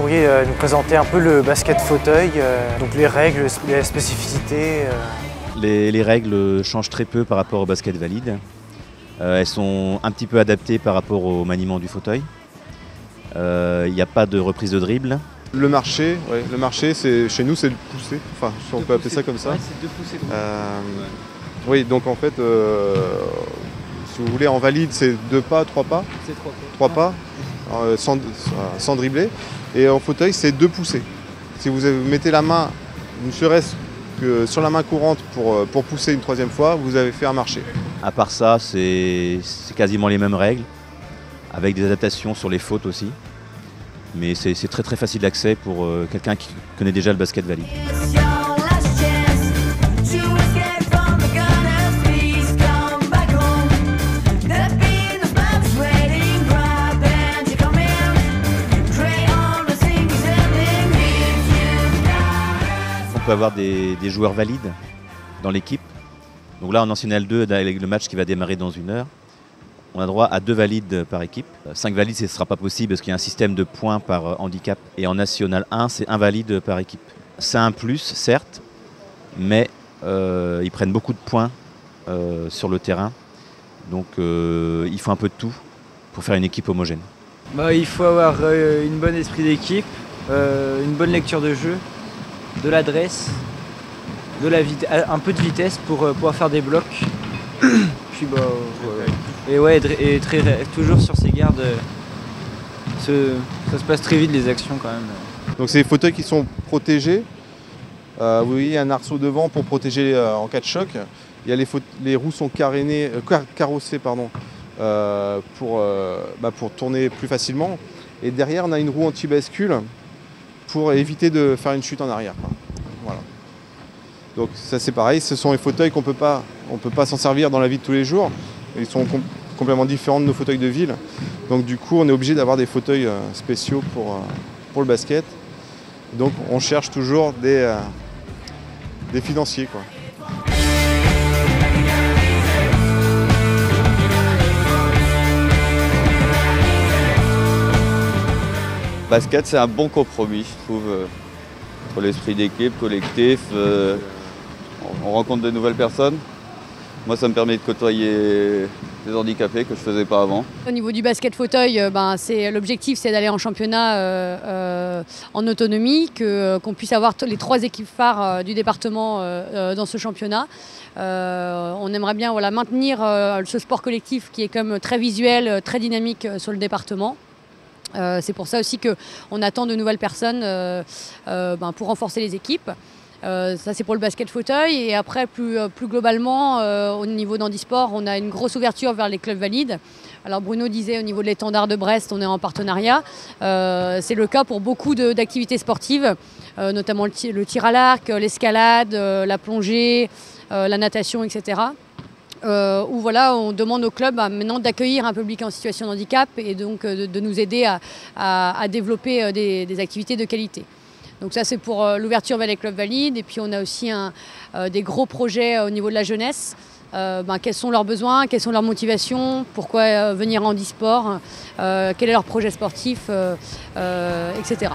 pourriez nous présenter un peu le basket fauteuil, donc les règles, les spécificités Les règles changent très peu par rapport au basket valide. Elles sont un petit peu adaptées par rapport au maniement du fauteuil. Il n'y a pas de reprise de dribble. Le marché, chez nous c'est le poussé, enfin on peut appeler ça comme ça. Ouais, c'est deux poussées. Oui, donc en fait, si vous voulez, en valide c'est 2 pas, 3 pas. C'est 3 pas, sans dribbler. Et en fauteuil c'est 2 poussées. Si vous mettez la main, ne serait-ce que sur la main courante pour pousser une 3e fois, vous avez fait un marché. À part ça, c'est quasiment les mêmes règles, avec des adaptations sur les fautes aussi. Mais c'est très très facile d'accès pour quelqu'un qui connaît déjà le basket valide. On peut avoir des joueurs valides dans l'équipe. Donc là en National 2, avec le match qui va démarrer dans 1 heure, on a droit à 2 valides par équipe. 5 valides, ce ne sera pas possible parce qu'il y a un système de points par handicap. Et en National 1, c'est 1 valide par équipe. C'est un plus, certes, mais ils prennent beaucoup de points sur le terrain. Donc il faut un peu de tout pour faire une équipe homogène. Il faut avoir une bonne esprit d'équipe, une bonne lecture de jeu, de l'adresse, un peu de vitesse pour pouvoir faire des blocs. Puis et toujours sur ses gardes, ça se passe très vite les actions quand même. Donc c'est des fauteuils qui sont protégés. Vous voyez, il y a un arceau devant pour protéger en cas de choc. Il y a les roues sont carrossées pour tourner plus facilement. Et derrière, on a une roue anti-bascule pour éviter de faire une chute en arrière. Voilà. Donc ça c'est pareil, ce sont les fauteuils on peut pas s'en servir dans la vie de tous les jours. Ils sont complètement différents de nos fauteuils de ville. Donc du coup, on est obligé d'avoir des fauteuils spéciaux pour le basket. Donc on cherche toujours des financiers, quoi. Basket, c'est un bon compromis, je trouve, pour l'esprit d'équipe, collectif. On rencontre de nouvelles personnes. Moi, ça me permet de côtoyer des handicapés que je ne faisais pas avant. Au niveau du basket fauteuil, l'objectif c'est d'aller en championnat en autonomie, qu'on puisse avoir les 3 équipes phares du département dans ce championnat. On aimerait bien maintenir ce sport collectif qui est quand même très visuel, très dynamique sur le département. C'est pour ça aussi qu'on attend de nouvelles personnes pour renforcer les équipes. Ça c'est pour le basket fauteuil et après plus globalement au niveau d'handisport on a une grosse ouverture vers les clubs valides. Alors Bruno disait au niveau de l'étendard de Brest on est en partenariat. C'est le cas pour beaucoup d'activités sportives, notamment le tir à l'arc, l'escalade, la plongée, la natation, etc. Où on demande au club maintenant d'accueillir un public en situation de handicap et donc de nous aider à développer des activités de qualité. Donc ça c'est pour l'ouverture vers les clubs valides et puis on a aussi des gros projets au niveau de la jeunesse. Quels sont leurs besoins, quelles sont leurs motivations, pourquoi venir en handisport, quel est leur projet sportif, etc.